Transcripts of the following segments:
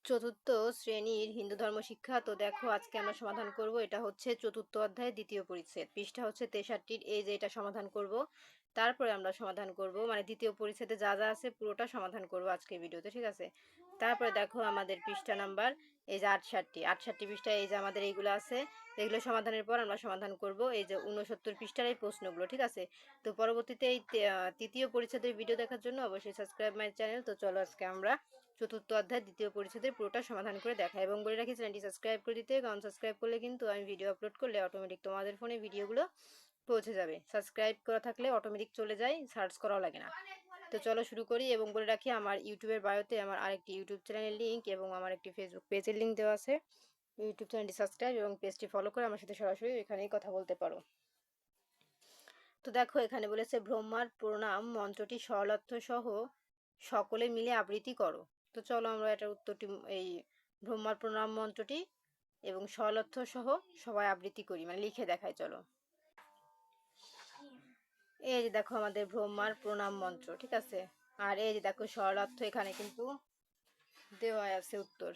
চতুর্থ শ্রেণীর হিন্দু ধর্ম শিক্ষা। তো দেখো আজকে আমরা সমাধান করব, এটা হচ্ছে চতুর্থ অধ্যায় দ্বিতীয় পরিচ্ছেদ, পৃষ্ঠা হচ্ছে 63। এই যে এটা সমাধান করব, তারপরে আমরা সমাধান করব, মানে দ্বিতীয় পরিচ্ছেদে যা যা আছে পুরোটা সমাধান করব আজকের ভিডিওতে, ঠিক আছে। তারপরে দেখো আমাদের পৃষ্ঠা নাম্বার এই যে 68 পৃষ্ঠা, এই যে আমাদের এইগুলো আছে, এগুলো সমাধানের পর আমরা সমাধান করব এই যে 69 পৃষ্ঠার এই প্রশ্নগুলো, ঠিক আছে। তো পরবর্তীতে এই তৃতীয় পরিচ্ছেদের ভিডিও দেখার জন্য অবশ্যই সাবস্ক্রাইব মাই চ্যানেল। তো চলো আজকে আমরা চতুর্থ অধ্যায় দ্বিতীয় পরিচ্ছেদের পুরোটা সমাধান করে দেখা এবং বলে রাখি চ্যানেলটি সাবস্ক্রাইব করে দিতে, কারণ সাবস্ক্রাইব করলে কিন্তু আমি ভিডিও আপলোড করলে অটোমেটিক তোমাদের ফোনে ভিডিওগুলো পৌঁছে যাবে। সাবস্ক্রাইব করা থাকলে অটোমেটিক চলে যায়, সার্চ করাও লাগে না। তো চলো শুরু করি এবং বলে রাখি আমার ইউটিউবের বায়োতে আমার আরেকটি ইউটিউব চ্যানেলের লিঙ্ক এবং আমার একটি ফেসবুক পেজের লিঙ্ক দেওয়া আছে। ইউটিউব চ্যানেলটি সাবস্ক্রাইব এবং পেজটি ফলো করে আমার সাথে সরাসরি এখানেই কথা বলতে পারো। তো দেখো এখানে বলেছে ব্রহ্মার প্রণাম মন্ত্রটি সরলার্থ সহ সকলে মিলে আবৃত্তি করো। তো চলো আমরা এটার উত্তরটি, এই ব্রহ্মার প্রণাম মন্ত্রটি এবং সরলার্থ সহ সবাই আবৃত্তি করি, মানে লিখে দেখাই চলো। এই যে দেখো আমাদের ব্রহ্মার প্রণাম মন্ত্র, ঠিক আছে। আর এই যে দেখো সরলার্থ এখানে কিন্তু দেওয়া আছে, উত্তর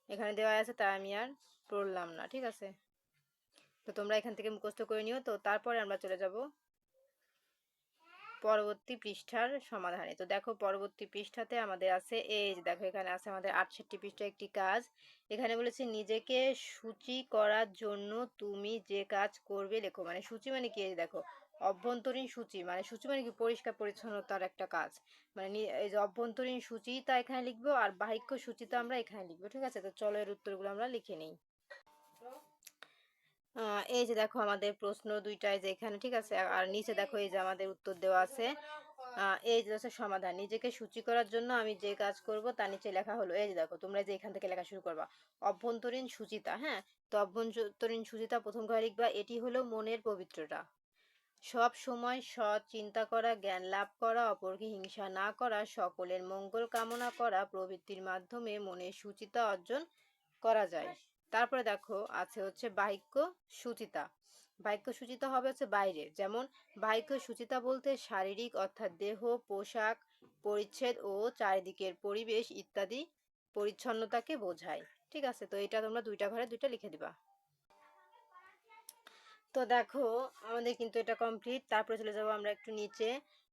এখানে দেওয়া আছে, তাই আমি আর পড়লাম না, ঠিক আছে। তো তোমরা এখান থেকে মুখস্থ করে নিও। তো তারপরে আমরা চলে যাব পরবর্তী পৃষ্ঠার সমাধানে। তো দেখো পরবর্তী পৃষ্ঠাতে আমাদের আছে, এই যে দেখো এখানে আছে আমাদের 68 পৃষ্ঠা একটি কাজ। এখানে বলেছে নিজেকে সূচি করার জন্য তুমি যে কাজ করবে লেখো। মানে সূচি মানে কি, এই যে দেখো অভ্যন্তরীণ সূচি, মানে সূচি মানে কি পরিষ্কার পরিচ্ছন্নতার একটা কাজ, মানে এই যে অভ্যন্তরীণ সূচিটা এখানে লিখবো আর বাহিক্য সূচিটা আমরা এখানে লিখবো, ঠিক আছে। তো চলো এর উত্তরগুলো আমরা লিখে নিই। এই যে দেখো আমাদের প্রশ্ন দুইটাই যে এখানে, ঠিক আছে। আর নিচে দেখো এই যে আমাদের উত্তর দেওয়া আছে। এই যে হচ্ছে সমাধান, নিজেকে সূচি করার জন্য আমি যে কাজ করব তার নিচে লেখা হলো, এই যে দেখো তোমরা যে এখান থেকে লেখা শুরু করবা অভ্যন্তরীণ সুচিতা। হ্যাঁ, তো অভ্যন্তরীণ সুচিতা প্রথম ঘরে লিখবা, এটি হলো মনের পবিত্রতা। সব সময় সৎ চিন্তা করা, জ্ঞান লাভ করা, অপরকে হিংসা না করা, সকলের মঙ্গল কামনা করা প্রভৃতির মাধ্যমে মনের সুচিতা অর্জন করা যায়। তারপরে দেখো আছে হচ্ছে বাহিক্য সুচিতা। বাহিক্য সুচিতা হবে হচ্ছে বাইরের, যেমন বাহিক্য সুচিতা বলতে শারীরিক অর্থাৎ দেহ, পোশাক পরিচ্ছদ ও চারিদিকের পরিবেশ ইত্যাদি পরিচ্ছন্নতাকে বোঝায়, ঠিক আছে। তো এটা তোমরা দুইটা ঘরে দুইটা লিখে দিবা। তো দেখো আমাদের কিন্তু এটা কমপ্লিট। তারপরে চলে যাবো আমরা একটু নিচে।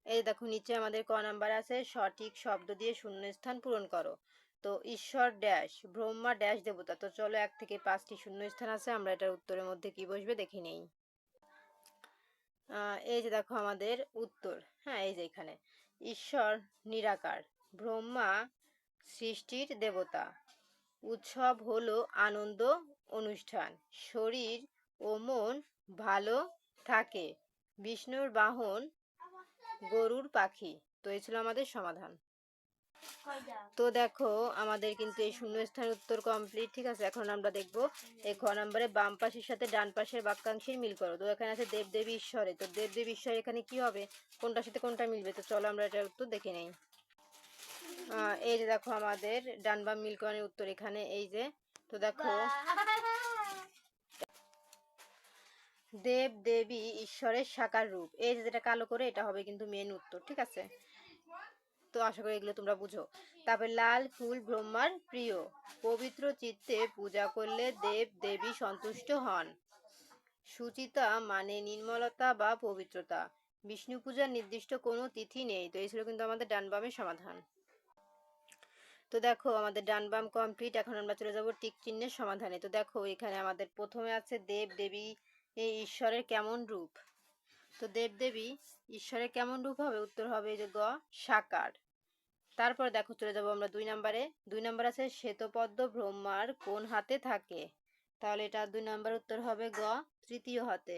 এই দেখো নিচে আমাদের ক নাম্বার আছে, সঠিক শব্দ দিয়ে শূন্যস্থান পূরণ করো। তো ঈশ্বর ড্যাশ, ব্রহ্মা ড্যাশ দেবতা। তো চলো 1 থেকে 5টি শূন্যস্থান আছে, আমরা এটার উত্তরের মধ্যে কি বসবে দেখে নেই। এই যে দেখো আমাদের উত্তর, হ্যাঁ এই যে এখানে ঈশ্বর নিরাকার, ব্রহ্মা সৃষ্টির দেবতা, উৎসব হলো আনন্দ অনুষ্ঠান, শরীর ও মন ভালো থাকে, বিষ্ণুর বাহন গরুর পাখি। তো এই ছিল আমাদের সমাধান। তো দেখো আমাদের কিন্তু এই শূন্যস্থানের উত্তর কমপ্লিট, ঠিক আছে। এখন আমরা দেখব এই খ নম্বরে বাম পাশের সাথে ডান পাশের বাক্যাংশের মিল করো। তো এখানে আছে দেব দেবী ঈশ্বরে, তো দেব দেবী ঈশ্বর এখানে কি হবে, কোনটার সাথে কোনটা মিলবে। তো চলো আমরা এটার উত্তর দেখে নেই। এই যে দেখো আমাদের ডান বাম মিলকরণের উত্তর এখানে, এই যে। তো দেখো দেব দেবী ঈশ্বরের সাকার রূপ, এই যে যেটা কালো করে এটা হবে কিন্তু মেন উত্তর, ঠিক আছে। তো আশা করি এগুলো তোমরা বুঝো। তারপর লাল ফুল ব্রহ্মার প্রিয়, পবিত্র চিত্তে পূজা করলে দেব দেবী সন্তুষ্ট হন, সুচিতা মানে নির্মলতা বা পবিত্রতা, বিষ্ণু পূজার নির্দিষ্ট কোনো তিথি নেই। তো এই ছিল কিন্তু আমাদের ডান বামের সমাধান। তো দেখো আমাদের ডান বাম কমপ্লিট। এখন আমরা চলে যাব টিক চিহ্নের সমাধানে। তো দেখো এখানে আমাদের প্রথমে আছে দেব দেবী এই ঈশ্বরের কেমন রূপ। তো দেব দেবী ঈশ্বরের কেমন রূপ হবে, উত্তর হবে এই যে গ সাকার। তারপর দেখো চলে যাব আমরা 2 নম্বরে। 2 নম্বর আছে শ্বেতপদ্ম ব্রহ্মার কোন হাতে থাকে, তাহলে এটা 2 নম্বর উত্তর হবে গ তৃতীয় হাতে।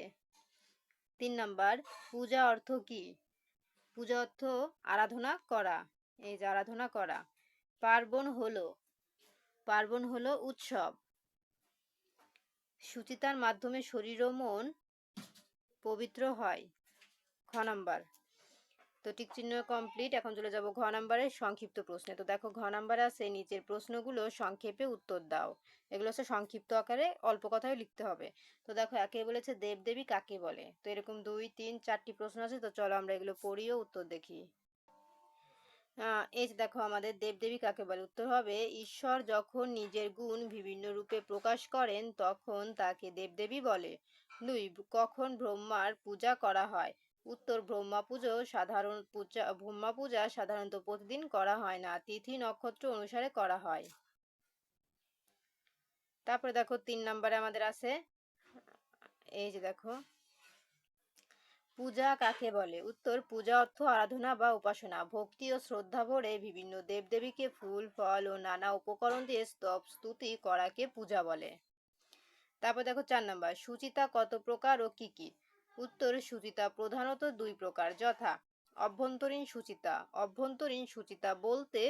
3 নম্বর পূজা অর্থ কি, পূজা অর্থ আরাধনা করা, এই যে আরাধনা করা। পার্বণ হলো উৎসব, সুচিতার মাধ্যমে শরীর ও মন পবিত্র হয়, খ নাম্বার। তো টিক চিহ্ন কমপ্লিট। এখন চলে যাব ঘ নাম্বারের সংক্ষিপ্ত প্রশ্নে। তো দেখো ঘ নাম্বার আছে নিচের প্রশ্নগুলো সংক্ষেপে উত্তর দাও। এগুলো হচ্ছে সংক্ষিপ্ত আকারে অল্প কথায় লিখতে হবে। তো দেখো একে বলেছে দেবদেবী কাকে বলে। তো এরকম 2, 3, 4টি প্রশ্ন আছে। তো চলো আমরা এগুলো পড়িও উত্তর দেখি। এই যে দেখো আমাদের দেবদেবী কাকে বলে? উত্তর হবে ঈশ্বর যখন নিজের গুণ বিভিন্ন রূপে প্রকাশ করেন তখন তাকে দেবদেবী বলে। 2. কখন ব্রহ্মার পূজা করা হয়? উত্তর ব্রহ্মা পূজা সাধারণত প্রতিদিন করা হয় না, তিথি নক্ষত্র অনুসারে করা হয়। তারপরে দেখো 3 নম্বরে আমাদের আছে, এই যে দেখো পূজা কাকে বলে? উত্তর পূজা অর্থ আরাধনা বা উপাসনা, ভক্তি ও শ্রদ্ধা ভরে বিভিন্ন দেবদেবীকে ফুল ফল ও নানা উপকরণ দিয়ে স্তুতি করাকে পূজা বলে। তারপর দেখো 4 নাম্বার, সুচিতা কত প্রকার ও কি কি? উত্তর সুচিতা প্রধানত 2 প্রকার, যথা অভ্যন্তরীণ সুচিতা। অভ্যন্তরীণ সুচিতা বলতে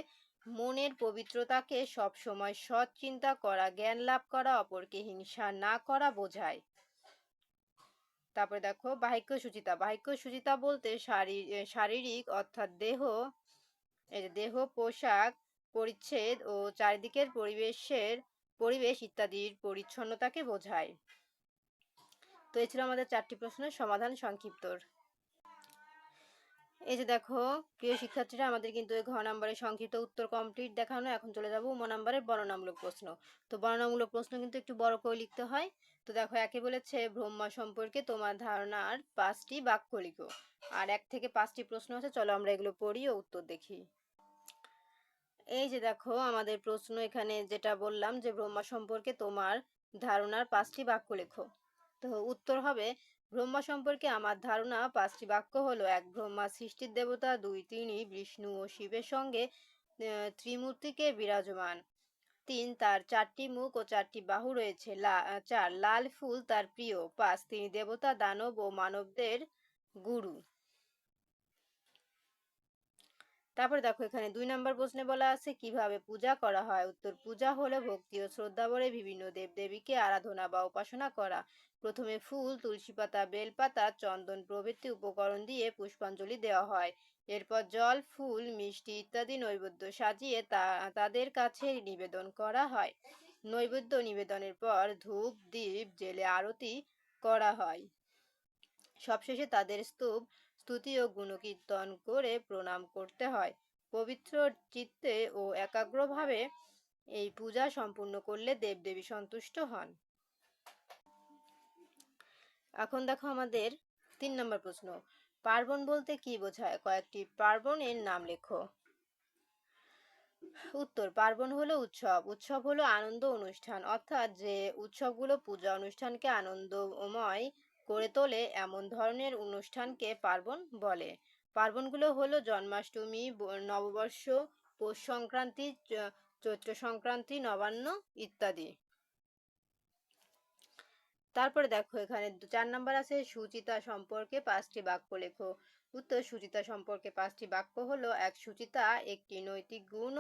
মনের পবিত্রতাকে সব সময় সৎ চিন্তা করা, জ্ঞান লাভ করা, অপরকে হিংসা না করা বোঝায়। তারপরে দেখো বাহিক্য সুচিতা। বাহিক্য সুচিতা বলতে শারীরিক অর্থাৎ দেহ, পোশাক পরিচ্ছদ ও চারিদিকের পরিবেশ ইত্যাদির পরিচ্ছন্নতাকে বোঝায়। তো এই ছিল আমাদের 4টি প্রশ্নের সমাধান সংক্ষিপ্ত। এই যে দেখো প্রিয় শিক্ষার্থীরা, আমাদের কিন্তু ঘ নাম্বারের সংক্ষিপ্ত উত্তর কমপ্লিট দেখানো। এখন চলে যাব ম নাম্বারের বর্ণনামূলক প্রশ্ন। তো বর্ণনামূলক প্রশ্ন কিন্তু একটু বড় করে লিখতে হয়। তো দেখো একে বলেছে ব্রহ্মা সম্পর্কে তোমার ধারণার 5টি বাক্য লিখো। আর 1 থেকে 5টি প্রশ্ন আছে, চলো আমরা এগুলো পড়ি ও উত্তর দেখি। এই যে দেখো আমাদের প্রশ্ন এখানে যেটা বললাম যে ব্রহ্মা সম্পর্কে তোমার ধারণার 5টি বাক্য লেখো। তো উত্তর হবে ব্রহ্মা সম্পর্কে আমার ধারণা 5টি বাক্য হলো: 1. ব্রহ্মা সৃষ্টির দেবতা। 2. তিনি বিষ্ণু ও শিবের সঙ্গে ত্রিমূর্তিকে বিরাজমান। 3. তার 4টি মুখ ও 4টি বাহু রয়েছে। 4. লাল ফুল তার প্রিয়। 5. তিনি দেবতা, দানব ও মানবদের গুরু। তারপরে দেখো এখানে 2 নম্বর প্রশ্নে বলা আছে কিভাবে পূজা করা হয়। উত্তর পূজা হলো ভক্তি ও শ্রদ্ধা ভরে বিভিন্ন দেবদেবীকে আরাধনা বা উপাসনা করা। প্রথমে ফুল, তুলসী পাতা, বেলপাতা, চন্দন প্রভৃতি উপকরণ দিয়ে পুষ্পাঞ্জলি দেওয়া হয়। এরপর জল, ফুল, মিষ্টি ইত্যাদি নৈবেদ্য সাজিয়ে তাদের কাছে নিবেদন করা হয়। নৈবেদ্য নিবেদনের পর ধূপ দীপ জেলে আরতি করা হয়। সবশেষে তাদের স্তুতি ও গুণকীর্তন করে প্রণাম করতে হয়। পবিত্র চিত্তে ও একাগ্রভাবে এই পূজা সম্পূর্ণ করলে দেবদেবী সন্তুষ্ট হন। এখন দেখো আমাদের 3 নম্বর প্রশ্ন, পার্বণ বলতে কি বোঝায়? কয়েকটি পার্বণের নাম লেখো। উত্তর পার্বণ হলো উৎসব। উৎসব হলো আনন্দ অনুষ্ঠান, অর্থাৎ যে উৎসবগুলো পূজা অনুষ্ঠানকে আনন্দময় করে তোলে এমন ধরনের অনুষ্ঠানকে পার্বণ বলে। পার্বণগুলো হলো জন্মাষ্টমী, নববর্ষ, পৌষ সংক্রান্তি, চৈত্র সংক্রান্তি, নবান্ন ইত্যাদি। তারপরে দেখো এখানে 4 নাম্বার আছে সুচিতা সম্পর্কে 5টি বাক্য লেখো। উত্তর সুচিতা সম্পর্কে 5টি বাক্য হলো: 1. সুচিতা একটি নৈতিক গুণ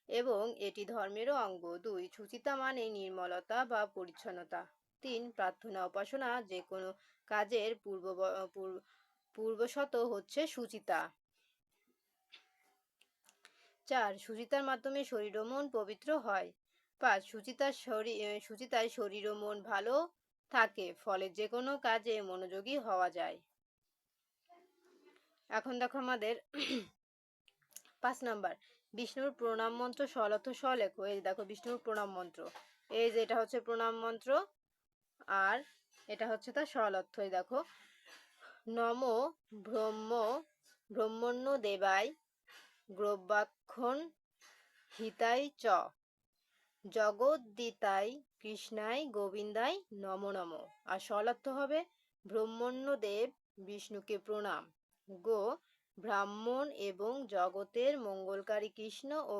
এবং এটি ধর্মেরও অঙ্গ। 2. সুচিতা মানে নির্মলতা বা পরিচ্ছন্নতা। 3. প্রার্থনা উপাসনা যে কোনো কাজের পূর্বশত হচ্ছে সুচিতা। 4. সুচিতার মাধ্যমে শরীর ও মন পবিত্র হয়। 5. সুচিতায় শরীর ও মন ভালো থাকে, ফলে যে কোনো কাজে মনোযোগী হওয়া যায়। এখন দেখো আমাদের 5 নাম্বার, বিষ্ণুর প্রণাম মন্ত্র সরল স লেখো। এই দেখো বিষ্ণুর প্রণাম মন্ত্র, এই যে এটা হচ্ছে প্রণাম মন্ত্র আর এটা হচ্ছে তার সরল অর্থ। এই দেখো নমো ব্রহ্মণ্য দেবায় গ্রব্যাক্ষণ হিতাই চ জগদ্দিতাই কৃষ্ণাই গোবিন্দাই নমো নমো। আর সরল অর্থ হবে ব্রহ্মণ্য দেব বিষ্ণুকে প্রণাম, গো ব্রাহ্মণ এবং জগতের মঙ্গলকারী কৃষ্ণ ও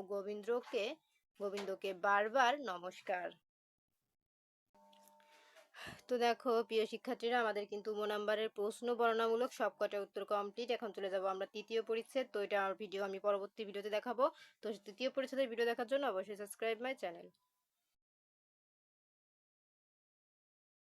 গোবিন্দকে বারবার নমস্কার। তো দেখো প্রিয় শিক্ষার্থীরা, আমাদের কিন্তু নাম্বারের প্রশ্ন বর্ণনামূলক সবকটা উত্তর কমপ্লিট। এখন চলে যাব আমরা 3য় পরিচ্ছেদ। তো এটা আমার ভিডিও আমি পরবর্তী ভিডিওতে দেখাবো। তো 3য় পরিচ্ছেদের ভিডিও দেখার জন্য অবশ্যই সাবস্ক্রাইব মাই চ্যানেল।